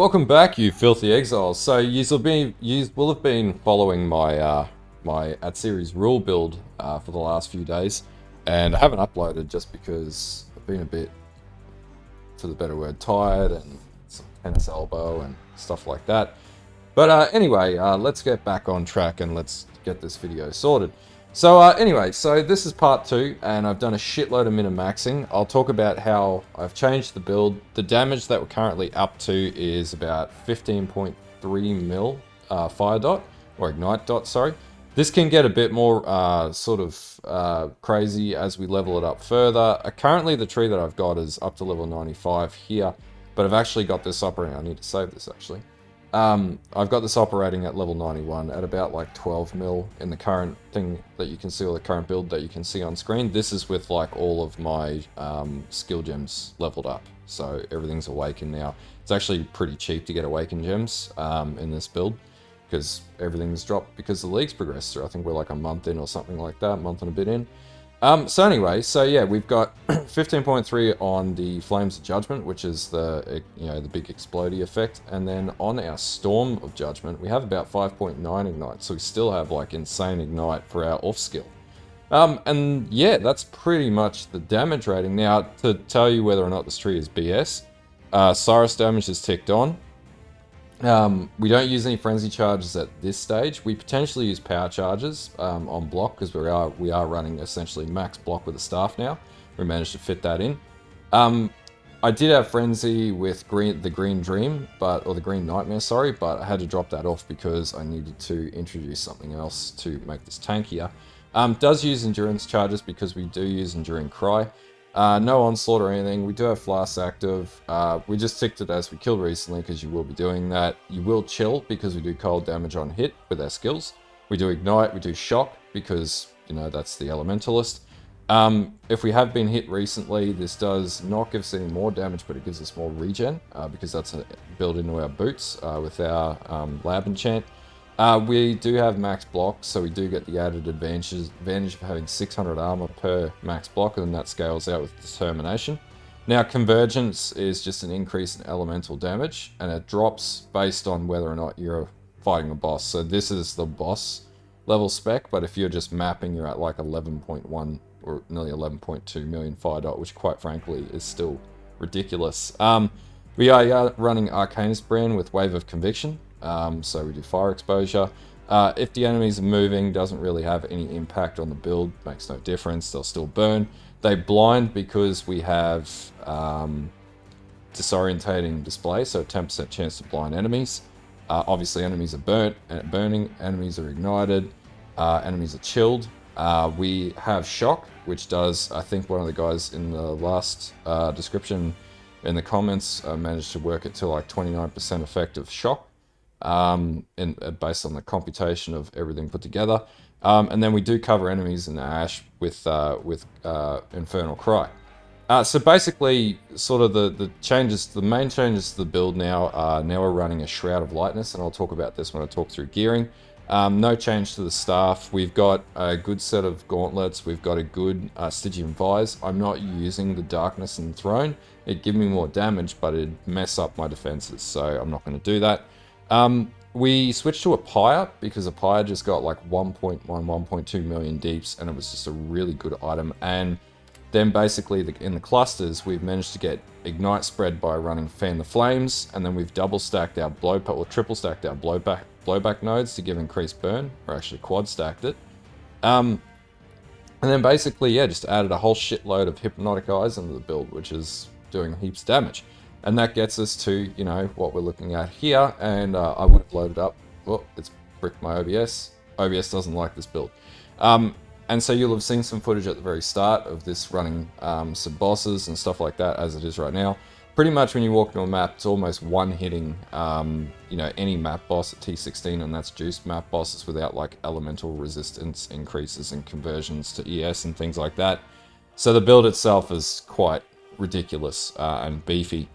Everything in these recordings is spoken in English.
Welcome back, you filthy exiles. So you will have been following my my Atziri's rule build for the last few days, and I haven't uploaded just because I've been a bit, for the better word, tired and some tennis elbow and stuff like that. But anyway, let's get back on track and let's get this video sorted. So anyway, so this is part 2, and I've done a shitload of min-maxing. I'll talk about how I've changed the build. The damage that we're currently up to is about 15.3 mil fire dot, or ignite dot, sorry. This can get a bit more crazy as we level it up further. Currently the tree that I've got is up to level 95 here, but I've actually got this operating. I need to save this actually. I've got this operating at level 91 at about like 12 mil in the current thing that you can see, or the current build that you can see on screen. This is with like all of my skill gems leveled up, so everything's awakened now. It's actually pretty cheap to get awakened gems in this build because everything's dropped because the league's progressed through. I think we're like a month in or something like that, a month and a bit in. So anyway, so yeah, we've got 15.3 on the Flames of Judgment, which is the, the big explodey effect. And then on our Storm of Judgment, we have about 5.9 ignite. So we still have like insane ignite for our off skill. And yeah, that's pretty much the damage rating. Now, to tell you whether or not this tree is BS, Sirus damage is ticked on. We don't use any frenzy charges at this stage. We potentially use power charges on block because we are running essentially max block with the staff now. We managed to fit that in. I did have frenzy with the green dream, or the green nightmare, sorry, but I had to drop that off because I needed to introduce something else to make this tankier. Does use endurance charges because we do use enduring cry. No onslaught or anything. We do have flasks active. We just ticked it as we killed recently because you will be doing that. You will chill because we do cold damage on hit with our skills. We do ignite, we do shock because, that's the elementalist. If we have been hit recently, this does not give us any more damage, but it gives us more regen because that's built into our boots with our lab enchant. We do have max block, so we do get the added advantage of having 600 armor per max block, and then that scales out with determination. Now, convergence is just an increase in elemental damage, and it drops based on whether or not you're fighting a boss. So this is the boss level spec, but if you're just mapping, you're at like 11.1 or nearly 11.2 million fire dot, which quite frankly is still ridiculous. We are running Arcanist brand with Wave of Conviction. So we do fire exposure. If the enemies are moving, doesn't really have any impact on the build, makes no difference, they'll still burn. They blind because we have disorientating display, so 10% chance to blind enemies. Obviously enemies are burning, enemies are ignited, enemies are chilled. We have shock, which does, I think one of the guys in the last description in the comments managed to work it to like 29% effective shock. Based on the computation of everything put together. And then we do cover enemies in the ash with Infernal Cry. So basically, sort of the main changes to the build now are, now we're running a Shroud of Lightness, and I'll talk about this when I talk through gearing. No change to the staff. We've got a good set of gauntlets. We've got a good Stygian Vise. I'm not using the Darkness and Throne. It'd give me more damage, but it'd mess up my defenses, so I'm not going to do that. We switched to a Pyre because a Pyre just got like 1.2 million deeps, and it was just a really good item. And then basically in the clusters, we've managed to get Ignite spread by running Fan the Flames, and then we've double stacked our triple stacked our blowback nodes to give increased burn, or actually quad stacked it. And then basically, yeah, just added a whole shitload of Hypnotic Eyes into the build, which is doing heaps of damage. And that gets us to, what we're looking at here. And I would have loaded up. Well, it's bricked my OBS. OBS doesn't like this build. And so you'll have seen some footage at the very start of this running some bosses and stuff like that, as it is right now. Pretty much when you walk into a map, it's almost one-hitting, any map boss at T16, and that's juiced map bosses without like elemental resistance increases and conversions to ES and things like that. So the build itself is quite ridiculous and beefy.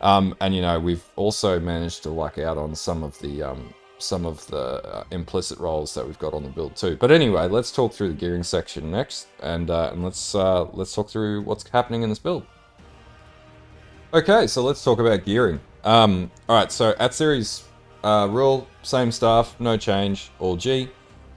And we've also managed to luck out on some of the implicit rolls that we've got on the build too. But anyway, let's talk through the gearing section next, and let's talk through what's happening in this build. Okay, so let's talk about gearing. Alright, so Atziri's rule, same stuff, no change, all G.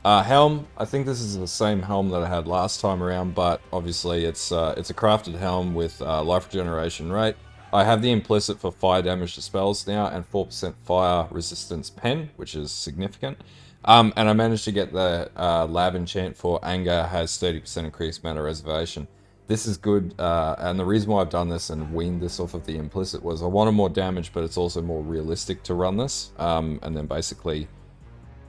Helm, I think this is the same helm that I had last time around, but obviously it's a crafted helm with life regeneration rate. I have the implicit for fire damage to spells now, and 4% fire resistance pen, which is significant. And I managed to get the lab enchant for anger has 30% increased mana reservation. This is good, and the reason why I've done this and weaned this off of the implicit was I wanted more damage, but it's also more realistic to run this. And then basically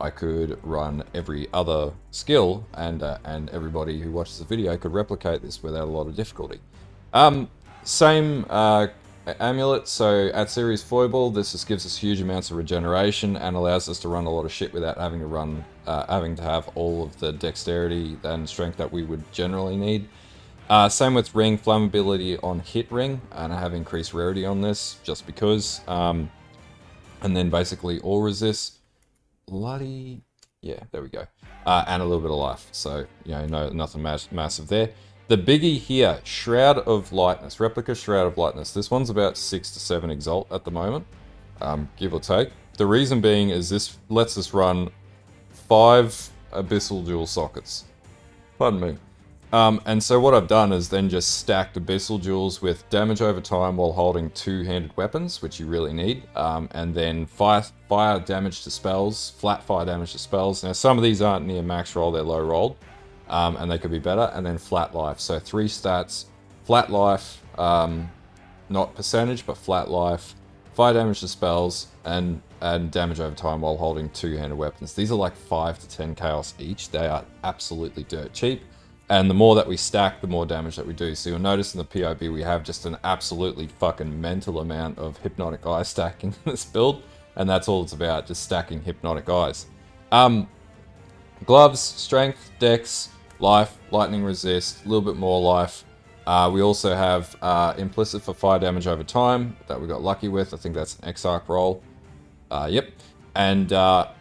I could run every other skill, and everybody who watches the video could replicate this without a lot of difficulty. Same amulet, so Atziri's foible, this just gives us huge amounts of regeneration and allows us to run a lot of shit without having to have all of the dexterity and strength that we would generally need. Same with ring, flammability on hit ring, and I have increased rarity on this just because. And then basically all resist. Bloody, yeah, there we go. And a little bit of life, so you know, no, nothing massive there. The biggie here, Shroud of Lightness, Replica Shroud of Lightness. This one's about 6 to 7 Exalt at the moment, give or take. The reason being is this lets us run 5 Abyssal Dual Sockets. Pardon me. And so what I've done is then just stacked Abyssal Jewels with damage over time while holding 2-handed weapons, which you really need. And then fire damage to spells, flat fire damage to spells. Now some of these aren't near max roll, they're low rolled. And they could be better. And then flat life. So 3 stats, flat life, not percentage, but flat life, fire damage to spells, and damage over time while holding 2-handed weapons. These are like 5 to 10 chaos each. They are absolutely dirt cheap. And the more that we stack, the more damage that we do. So you'll notice in the POB we have just an absolutely fucking mental amount of Hypnotic Eye stacking in this build. And that's all it's about, just stacking Hypnotic Eyes. Gloves, strength, dex, life, lightning resist, a little bit more life. We also have implicit for fire damage over time that we got lucky with. I think that's an Exile roll. Yep. And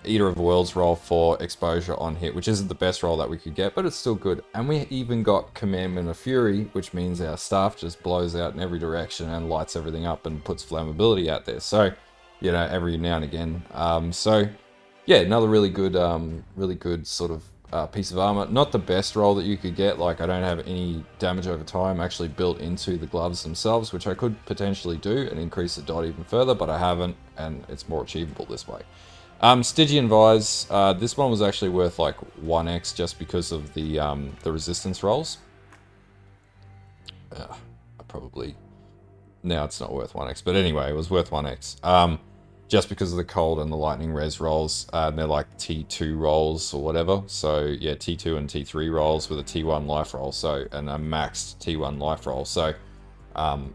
Eater of Worlds roll for exposure on hit, which isn't the best roll that we could get, but it's still good. And we even got Commandment of Fury, which means our staff just blows out in every direction and lights everything up and puts flammability out there. So, you know, every now and again. So, yeah, another really good sort of piece of armor. Not the best roll that you could get. Like, I don't have any damage over time actually built into the gloves themselves, which I could potentially do and increase the dot even further, but I haven't, and it's more achievable this way. Stygian Vise, this one was actually worth like 1x just because of the resistance rolls. Probably, now it's not worth 1x, but anyway, it was worth 1x. Just because of the cold and the lightning res rolls, they're like T2 rolls or whatever. So yeah, T2 and T3 rolls with a T1 life roll, so, and a maxed T1 life roll. So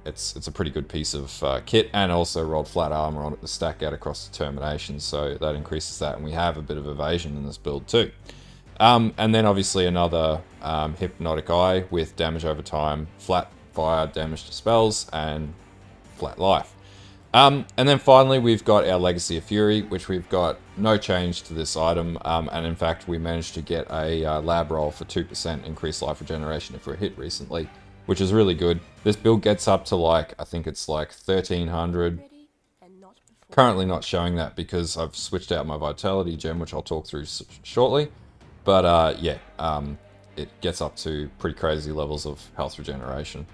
it's a pretty good piece of kit, and also rolled flat armor on it to stack out across determination, so that increases that, and we have a bit of evasion in this build too. And then obviously another Hypnotic Eye with damage over time, flat fire damage to spells, and flat life. And then finally we've got our Legacy of Fury, which we've got no change to this item, and in fact we managed to get a lab roll for 2% increased life regeneration if we're hit recently, which is really good. This build gets up to like, I think it's like 1300. Currently not showing that because I've switched out my Vitality gem, which I'll talk through shortly. But yeah, it gets up to pretty crazy levels of health regeneration.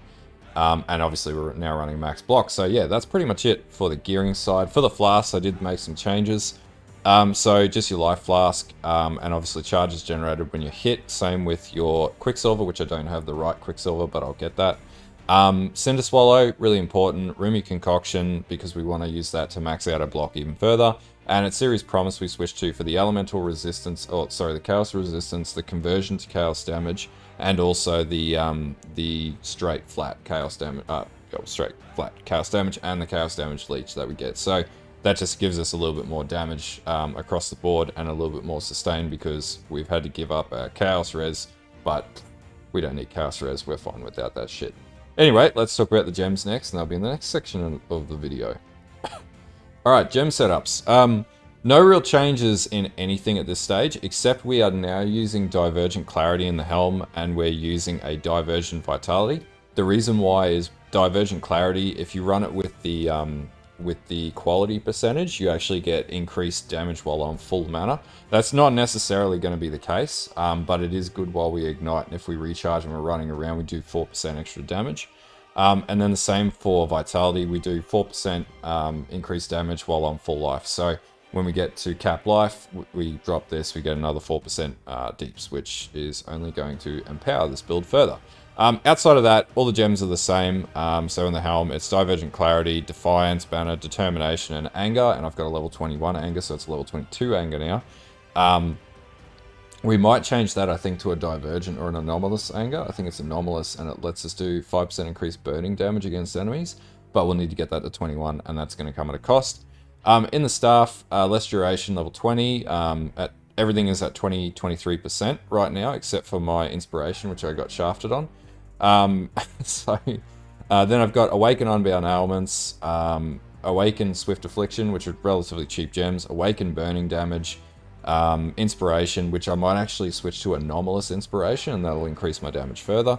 And obviously we're now running max block. So yeah, that's pretty much it for the gearing side. For the flasks, I did make some changes. So just your life flask, and obviously charges generated when you're hit. Same with your Quicksilver, which I don't have the right Quicksilver, but I'll get that. Cinder Swallow, really important. Roomy Concoction, because we want to use that to max out our block even further. And at Series Promise, we switched to for the Elemental Resistance, or sorry, the Chaos Resistance, the Conversion to Chaos Damage, and also the straight flat Chaos Damage, straight flat Chaos Damage, and the Chaos Damage Leech that we get. So that just gives us a little bit more damage across the board and a little bit more sustain, because we've had to give up our Chaos Res, but we don't need Chaos Res, we're fine without that shit. Anyway, let's talk about the gems next, and that'll be in the next section of the video. Alright, gem setups. No real changes in anything at this stage, except we are now using Divergent Clarity in the helm, and we're using a Divergent Vitality. The reason why is Divergent Clarity, if you run it with the with the quality percentage, you actually get increased damage while on full mana. That's not necessarily going to be the case, but it is good while we ignite, and if we recharge and we're running around, we do 4% extra damage. And then the same for Vitality, we do 4% increased damage while on full life. So when we get to cap life, we drop this, we get another 4% deeps, which is only going to empower this build further. Outside of that, all the gems are the same. So in the helm, it's Divergent Clarity, Defiance, Banner, Determination, and Anger. And I've got a level 21 Anger, so it's a level 22 Anger now. We might change that, I think, to a Divergent or an Anomalous Anger. I think it's Anomalous, and it lets us do 5% increased burning damage against enemies. But we'll need to get that to 21, and that's going to come at a cost. In the Staff, less duration, level 20. Everything is at 23% right now, except for my Inspiration, which I got shafted on. Then I've got Awaken Unbound Ailments, Awaken Swift Affliction, which are relatively cheap gems, Awaken Burning Damage, Inspiration, which I might actually switch to Anomalous Inspiration, and that'll increase my damage further,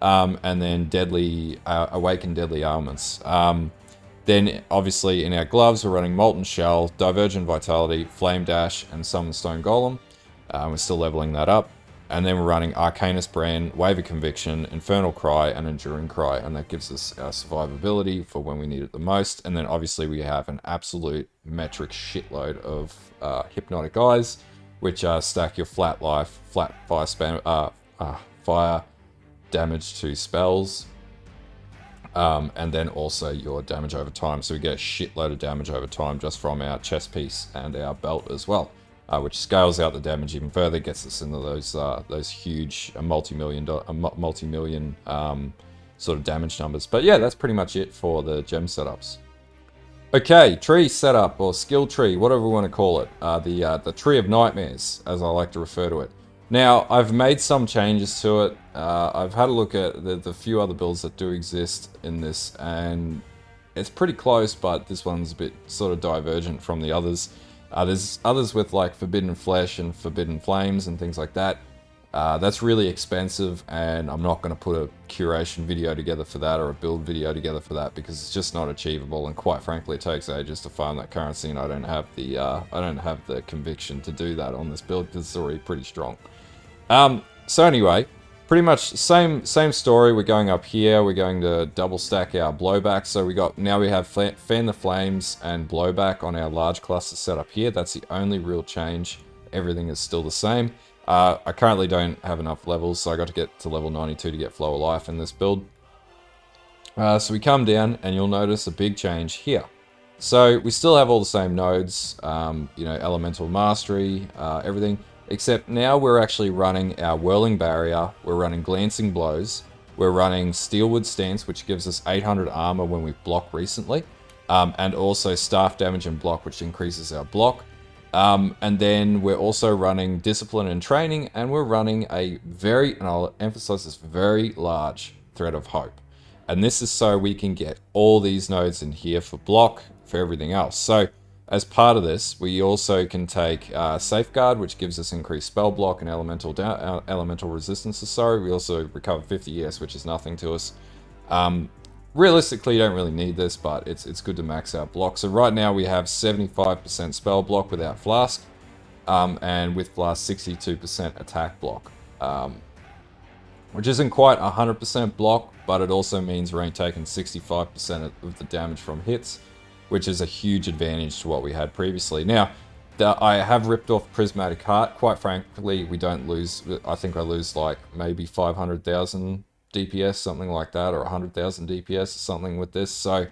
and then Awaken Deadly Ailments. Then, obviously, in our gloves, we're running Molten Shell, Divergent Vitality, Flame Dash, and Summon Stone Golem. We're still leveling that up. And then we're running Arcanist Brand, Wave of Conviction, Infernal Cry, and Enduring Cry. And that gives us our survivability for when we need it the most. And then, obviously, we have an absolute metric shitload of Hypnotic Eyes, which stack your flat life, flat fire spam, fire damage to spells. And then also your damage over time. So we get a shitload of damage over time just from our chest piece and our belt as well, which scales out the damage even further, gets us into those huge multi-million sort of damage numbers. But yeah, that's pretty much it for the gem setups. Okay, tree setup, or skill tree, whatever we want to call it. The Tree of Nightmares, as I like to refer to it. Now, I've made some changes to it. I've had a look at the few other builds that do exist in this, and it's pretty close, but this one's a bit sort of divergent from the others. There's others with like Forbidden Flesh and Forbidden Flames and things like that. That's really expensive, and I'm not going to put a curation video together for that or a build video together for that because it's just not achievable, and quite frankly, it takes ages to farm that currency, and I don't have the conviction to do that on this build because it's already pretty strong. So anyway, pretty much same story. We're going up here. We're going to double stack our blowback. So now we have Fan the Flames and blowback on our large cluster set up here. That's the only real change. Everything is still the same. I currently don't have enough levels, so I got to get to level 92 to get Flow of Life in this build. So we come down, and you'll notice a big change here. So we still have all the same nodes, Elemental Mastery, everything. Except now we're actually running our Whirling Barrier, we're running Glancing Blows, we're running Steelwood Stance, which gives us 800 armor when we block recently, and also Staff Damage and Block, which increases our block. And then we're also running Discipline and Training, and we're running and I'll emphasize this, very large Thread of Hope. And this is so we can get all these nodes in here for block, for everything else. So as part of this, we also can take Safeguard, which gives us increased spell block and elemental resistances. Sorry, we also recover 50 ES, which is nothing to us. Realistically, you don't really need this, but it's good to max out block. So right now we have 75% spell block without Flask, and with Flask 62% attack block, which isn't quite 100% block, but it also means we're only taking 65% of the damage from hits, which is a huge advantage to what we had previously. Now, I have ripped off Prismatic Heart. Quite frankly, we don't lose. I think I lose like maybe 500,000 DPS, something like that, or 100,000 DPS, or something with this. So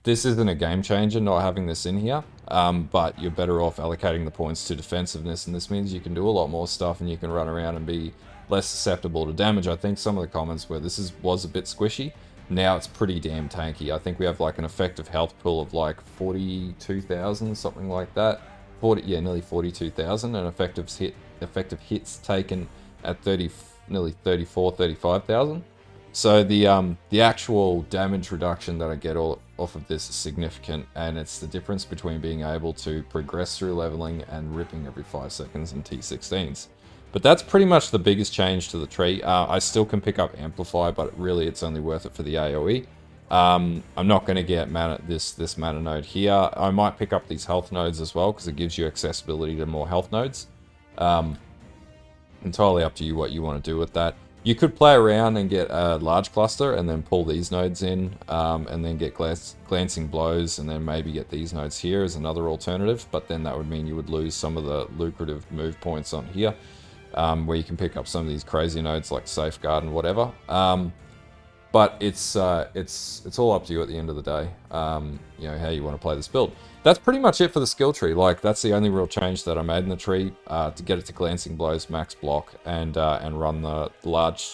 this isn't a game changer not having this in here, but you're better off allocating the points to defensiveness, and this means you can do a lot more stuff and you can run around and be less susceptible to damage. I think some of the comments where this was a bit squishy. Now it's pretty damn tanky. I think we have like an effective health pool of like 42,000, something like that. Nearly 42,000, and effective hits taken at nearly 35,000. So the actual damage reduction that I get off of this is significant, and it's the difference between being able to progress through leveling and ripping every 5 seconds in T16s. But that's pretty much the biggest change to the tree. I still can pick up Amplify, but really it's only worth it for the AoE. I'm not going to get this mana node here. I might pick up these health nodes as well, because it gives you accessibility to more health nodes. Entirely up to you what you want to do with that. You could play around and get a large cluster and then pull these nodes in, and then get glancing blows, and then maybe get these nodes here as another alternative, but then that would mean you would lose some of the lucrative move points on here, where you can pick up some of these crazy nodes like Safeguard and whatever. But it's all up to you at the end of the day, you know, how you want to play this build. That's pretty much it for the skill tree. Like, that's the only real change that I made in the tree, to get it to glancing blows, max block, and run the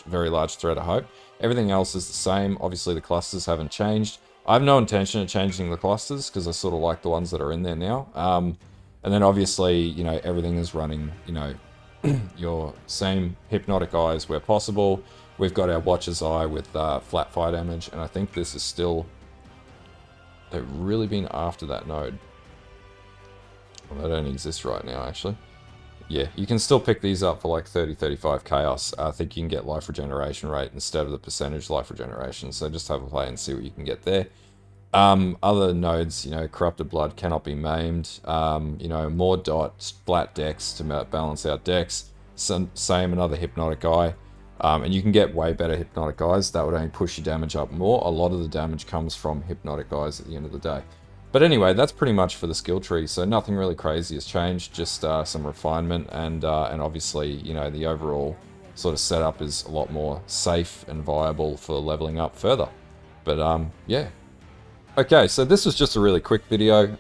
very large thread of hope. Everything else is the same. Obviously, the clusters haven't changed. I have no intention of changing the clusters, because I sort of like the ones that are in there now. And then obviously, you know, everything is running, you know, your same hypnotic eyes where possible. We've got our Watcher's Eye with flat fire damage, and I think this is still... They've really been after that node. Well, they don't exist right now, actually. Yeah, you can still pick these up for like 30-35 chaos. I think you can get life regeneration rate instead of the percentage life regeneration, so just have a play and see what you can get there. Other nodes, you know, Corrupted Blood cannot be maimed. You know, more dots, flat decks to balance out decks. Same, another Hypnotic Eye. And you can get way better Hypnotic Eyes. That would only push your damage up more. A lot of the damage comes from Hypnotic Eyes at the end of the day. But anyway, that's pretty much for the skill tree. So nothing really crazy has changed. Just some refinement, and obviously, you know, the overall sort of setup is a lot more safe and viable for leveling up further. But yeah. Okay, so this was just a really quick video.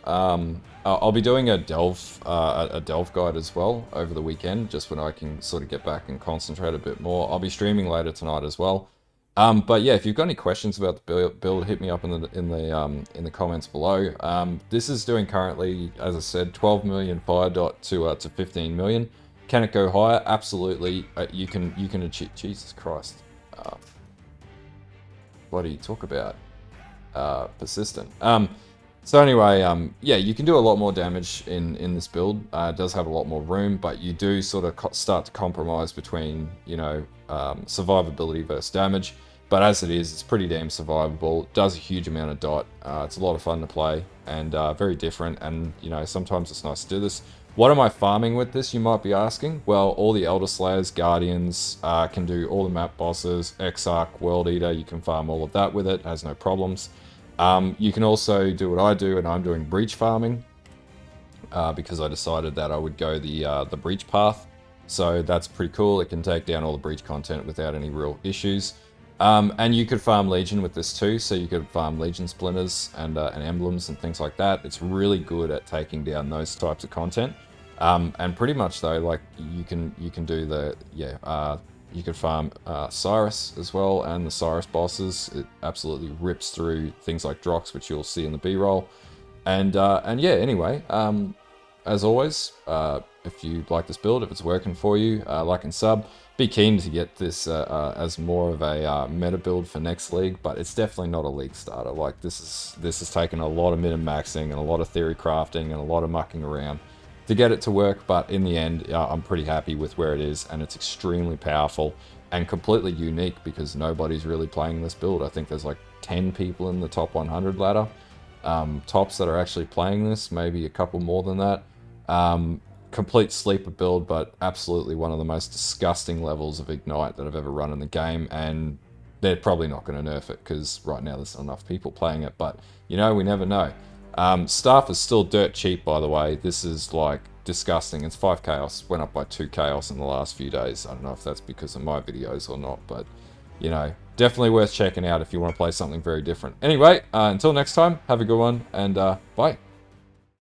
I'll be doing a delve guide as well over the weekend, just when I can sort of get back and concentrate a bit more. I'll be streaming later tonight as well. But yeah, if you've got any questions about the build, hit me up in the comments below. This is doing currently, as I said, 12 million fire dot to 15 million. Can it go higher? Absolutely. You can achieve. Jesus Christ. What do you talk about? Persistent. So anyway, yeah, you can do a lot more damage in this build. It does have a lot more room, but you do sort of start to compromise between, you know, survivability versus damage. But as it is, it's pretty damn survivable. It does a huge amount of dot. It's a lot of fun to play, and very different. And, you know, sometimes it's nice to do this. What am I farming with this, you might be asking? Well, all the Elder Slayers, Guardians, can do all the map bosses, Exarch, World Eater. You can farm all of that with it. It has no problems. You can also do what I do, and I'm doing breach farming, because I decided that I would go the breach path. So that's pretty cool. It can take down all the breach content without any real issues. And you could farm Legion with this too, so you could farm Legion splinters and emblems and things like that. It's really good at taking down those types of content. And pretty much though, like you can do the you could farm Sirus as well, and the Sirus bosses. It absolutely rips through things like Drox, which you'll see in the B-roll. And yeah, anyway, as always, if you like this build, if it's working for you, like and sub. Be keen to get this as more of a meta build for next league, but it's definitely not a league starter. Like this has taken a lot of min and maxing and a lot of theory crafting and a lot of mucking around to get it to work, but in the end, I'm pretty happy with where it is, and it's extremely powerful and completely unique because nobody's really playing this build. I think there's like 10 people in the top 100 ladder, tops that are actually playing this, maybe a couple more than that. Complete sleeper build, but absolutely one of the most disgusting levels of Ignite that I've ever run in the game, and they're probably not going to nerf it because right now there's not enough people playing it, but you know, we never know. Staff is still dirt cheap, by the way. This is like disgusting. It's 5 chaos, went up by 2 chaos in the last few days. I don't know if that's because of my videos or not, but you know, definitely worth checking out if you want to play something very different. Anyway, until next time, have a good one, and bye.